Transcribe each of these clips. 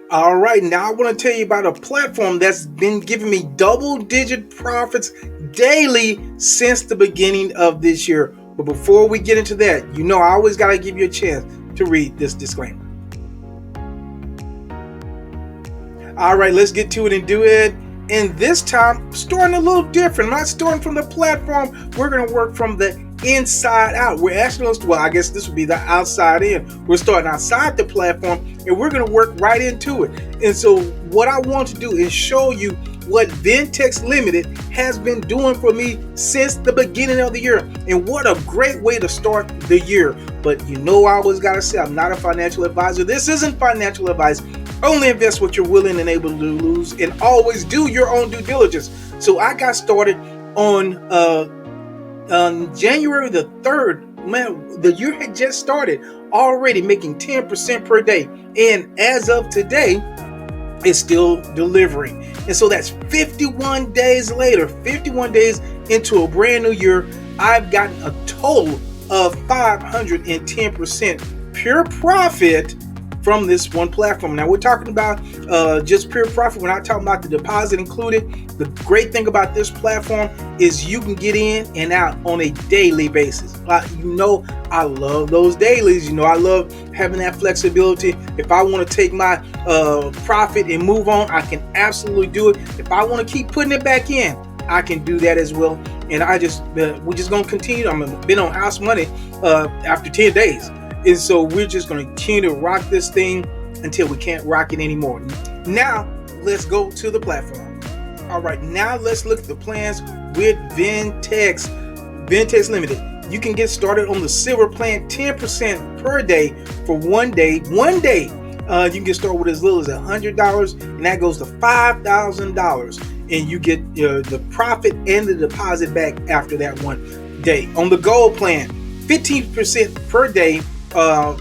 All right, now I want to tell you about a platform that's been giving me double-digit profits daily since the beginning of this year. But before we get into that, I always got to give you a chance to read this disclaimer. All right, let's get to it and do it. And this time, starting a little different. I'm not starting from the platform. We're going to work from the inside out. We're actually, well, I guess this would be the outside in. We're starting outside the platform and we're going to work right into it. And so what I want to do is show you what Ventex Limited has been doing for me since the beginning of the year. And what a great way to start the year. But I always got to say, I'm not a financial advisor. This isn't financial advice. Only invest what you're willing and able to lose, and always do your own due diligence. So I got started on January the 3rd. Man, the year had just started, already making 10% per day. And as of today, it's still delivering. And so that's 51 days later, 51 days into a brand new year, I've gotten a total of 510% pure profit from this one platform. Now we're talking about just pure profit. We're not talking about the deposit included. The great thing about this platform is you can get in and out on a daily basis. I love those dailies. I love having that flexibility. If I want to take my profit and move on, I can absolutely do it. If I want to keep putting it back in, I can do that as well. And we're just gonna continue. I've been on house money after 10 days. And so we're just going to continue to rock this thing until we can't rock it anymore. Now, let's go to the platform. All right, now let's look at the plans with Ventex Limited. You can get started on the silver plan, 10% per day for 1 day. You can get started with as little as $100, and that goes to $5,000. And you get the profit and the deposit back after that 1 day. On the gold plan, 15% per day. For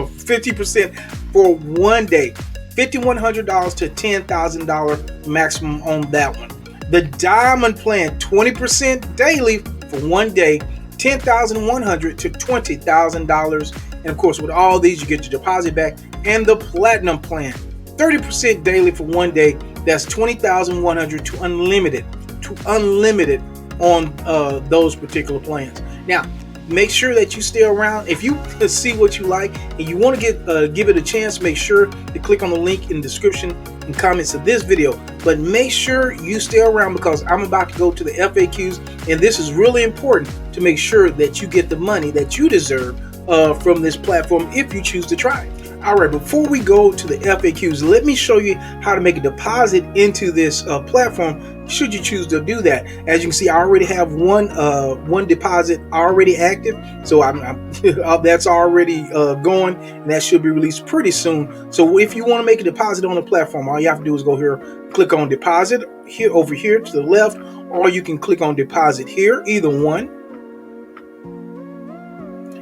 50% for 1 day, $5,100 to $10,000 maximum on that one. The diamond plan, 20% daily for 1 day, $10,100 to $20,000. And of course, with all these, you get your deposit back. And the platinum plan, 30% daily for 1 day, that's $20,100 to unlimited on those particular plans. Now, make sure that you stay around. If you see what you like and you want to give it a chance, make sure to click on the link in the description and comments of this video. But make sure you stay around because I'm about to go to the FAQs, and this is really important to make sure that you get the money that you deserve from this platform if you choose to try it. All right, before we go to the FAQs, let me show you how to make a deposit into this platform should you choose to do that. As you can see, I already have one deposit already active, so that's already going, and that should be released pretty soon. So if you want to make a deposit on the platform, all you have to do is go here, click on deposit here, over here to the left, or you can click on deposit here, either one.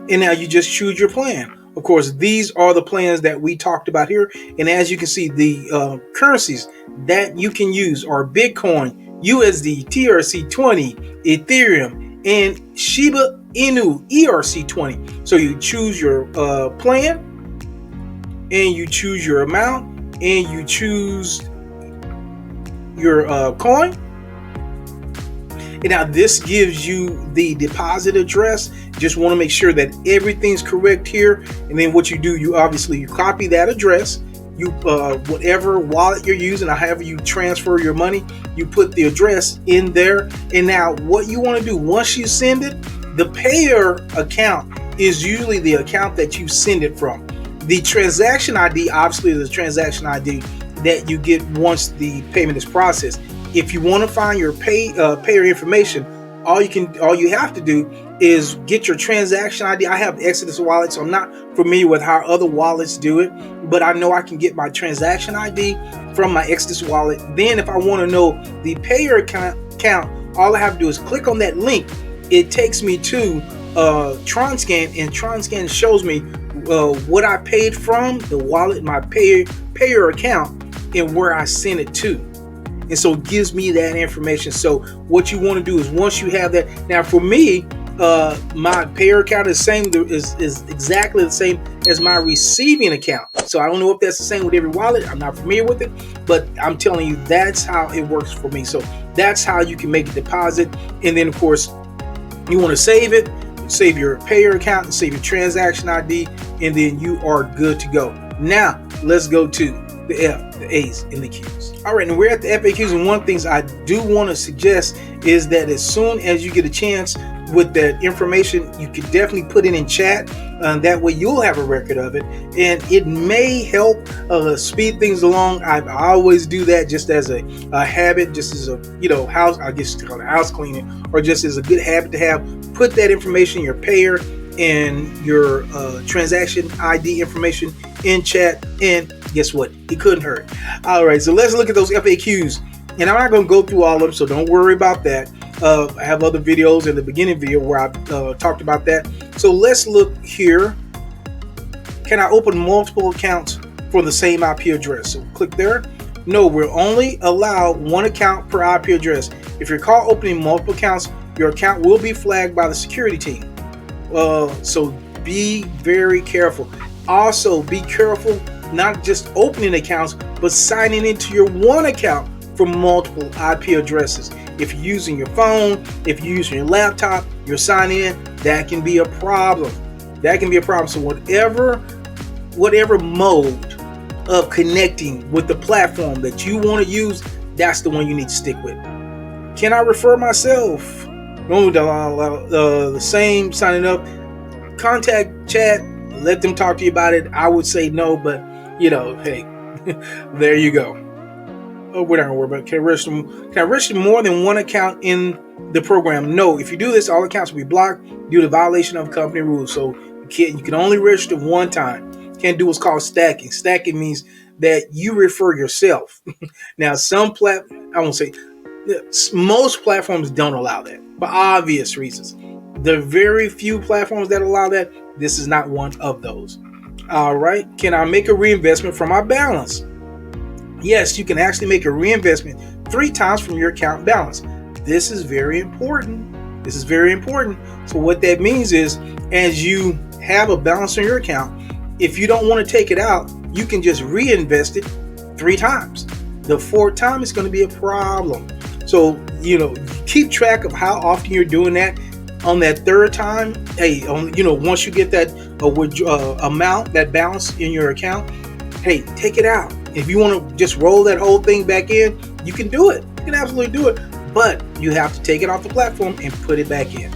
And now you just choose your plan. Of course, these are the plans that we talked about here. And as you can see, the currencies that you can use are Bitcoin, USD, TRC20, Ethereum, and Shiba Inu, ERC20. So you choose your plan, and you choose your amount, and you choose your coin. And now this gives you the deposit address. Just want to make sure that everything's correct here. And then what you do, you copy that address. You whatever wallet you're using, or however you transfer your money, you put the address in there. And now what you want to do, once you send it, the payer account is usually the account that you send it from. The transaction ID, obviously, is the transaction ID that you get once the payment is processed. If you want to find your payer information, all you have to do is get your transaction ID. I have Exodus wallet, so I'm not familiar with how other wallets do it, but I know I can get my transaction ID from my Exodus wallet. Then if I want to know the payer account, all I have to do is click on that link. It takes me to TronScan, and TronScan shows me what I paid from the wallet, my payer account, and where I sent it to. And so it gives me that information. So what you want to do is, once you have that, now for me, my payer account is exactly the same as my receiving account. So I don't know if that's the same with every wallet. I'm not familiar with it, but I'm telling you, that's how it works for me. So that's how you can make a deposit. And then of course, you want to save it, save your payer account, and save your transaction ID, and then you are good to go. Now let's go to the F, the A's, and the Q's. All right, and we're at the FAQs, and one of the things I do want to suggest is that as soon as you get a chance with that information, you can definitely put it in chat. That way you'll have a record of it, and it may help speed things along. I always do that just as a habit, just as a house, I guess it's called house cleaning, or just as a good habit to have. Put that information, your payer and your transaction ID information, in chat, and guess what? It couldn't hurt. All right, so let's look at those FAQs, and I'm not going to go through all of them, so don't worry about that. I have other videos in the beginning video where I talked about that. So let's look here. Can I open multiple accounts for the same IP address? So click there. No, we're only allowed one account per IP address. If you're caught opening multiple accounts, your account will be flagged by the security team. So be very careful. Also, be careful not just opening accounts, but signing into your one account for multiple IP addresses. If you're using your phone, if you're using your laptop, you're signing in, that can be a problem. That can be a problem. So whatever mode of connecting with the platform that you want to use, that's the one you need to stick with. Can I refer myself? No, the same signing up. Contact chat, let them talk to you about it. I would say no, but hey, there you go. Oh, we're not gonna worry about it. Can I register more than one account in the program? No. If you do this, all accounts will be blocked due to violation of company rules. So you can only register one time. Can't do what's called stacking. Stacking means that you refer yourself. Now, most platforms don't allow that for obvious reasons. The very few platforms that allow that, this is not one of those. All right. Can I make a reinvestment from my balance? Yes, you can actually make a reinvestment 3 times from your account balance. This is very important. This is very important. So what that means is, as you have a balance on your account, if you don't want to take it out, you can just reinvest it 3 times. The 4th time is going to be a problem. So, keep track of how often you're doing that. On that 3rd time, hey, once you get that amount, that balance in your account, hey, take it out. If you want to just roll that whole thing back in, you can do it. You can absolutely do it. But you have to take it off the platform and put it back in.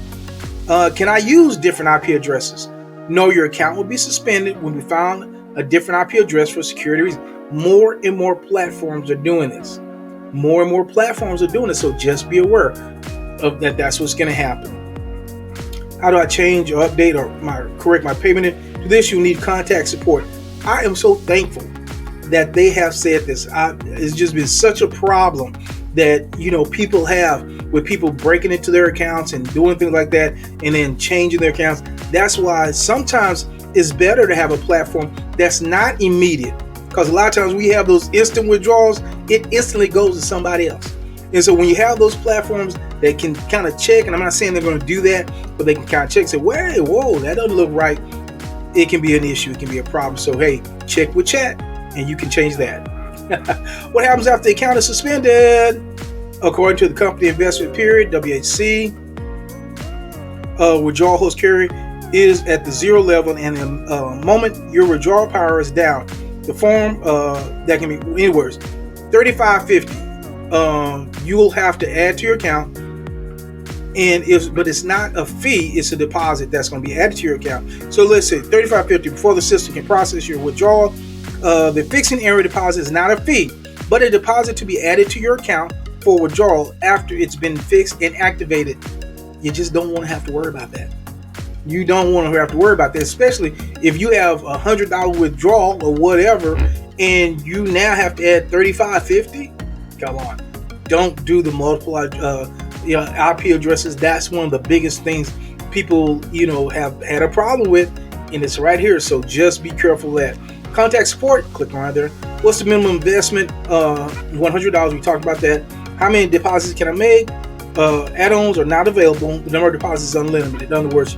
Can I use different IP addresses? No, your account will be suspended when we found a different IP address for security reasons. More and more platforms are doing this. More and more platforms are doing this. So just be aware of that. That's what's going to happen. How do I change or update or correct my payment? To this, you need contact support. I am so thankful that they have said this. It's just been such a problem that people have with people breaking into their accounts and doing things like that, and then changing their accounts. That's why sometimes it's better to have a platform that's not immediate, because a lot of times we have those instant withdrawals. It instantly goes to somebody else. And so when you have those platforms that can kind of check, and I'm not saying they're going to do that, but they can kind of check and say, whoa, that doesn't look right. It can be an issue. It can be a problem. So, hey, check with chat and you can change that. What happens after the account is suspended? According to the company investment period, WHC, withdrawal host carry is at the 0 level, and the moment your withdrawal power is down, the form that can be anywhere, $35.50. You will have to add to your account, but it's not a fee; it's a deposit that's going to be added to your account. So let's say $35.50 before the system can process your withdrawal. The fixing area deposit is not a fee, but a deposit to be added to your account for withdrawal after it's been fixed and activated. You just don't want to have to worry about that. You don't want to have to worry about that, especially if you have $100 withdrawal or whatever, and you now have to add $35.50. Come on, don't do the multiple IP addresses. That's one of the biggest things people have had a problem with, and it's right here. So just be careful of that. Contact support, click right there. What's the minimum investment? $100. We talked about that. How many deposits can I make? Add-ons are not available. The number of deposits is unlimited. In other words,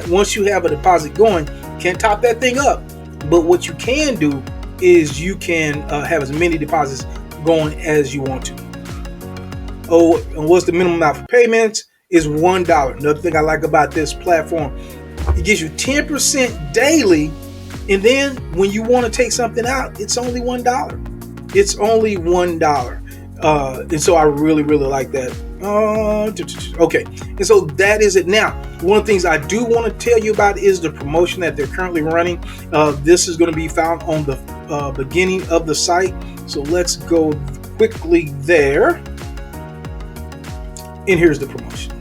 once you have a deposit going, can't top that thing up. But what you can do is you can have as many deposits going as you want to. Oh, and what's the minimum amount for payments? Is $1. Another thing I like about this platform, it gives you 10% daily, and then when you want to take something out, it's only $1. It's only $1. And so I really like that. Okay, and so that is it. Now, one of the things I do want to tell you about is the promotion that they're currently running. This is going to be found on the beginning of the site. So let's go quickly there. And here's the promotion.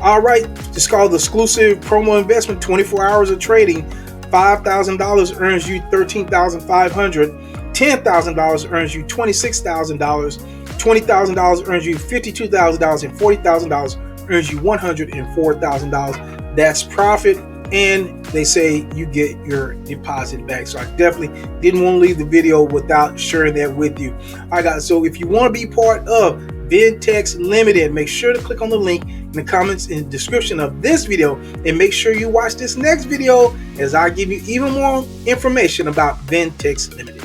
All right, it's called the exclusive promo investment. 24 hours of trading. $5,000 earns you $13,500. $10,000 earns you $26,000. $20,000 earns you $52,000, and $40,000 earns you $104,000. That's profit, and they say you get your deposit back. So I definitely didn't want to leave the video without sharing that with you. All right, guys. So if you want to be part of Ventex Limited, make sure to click on the link in the comments in the description of this video, and make sure you watch this next video as I give you even more information about Ventex Limited.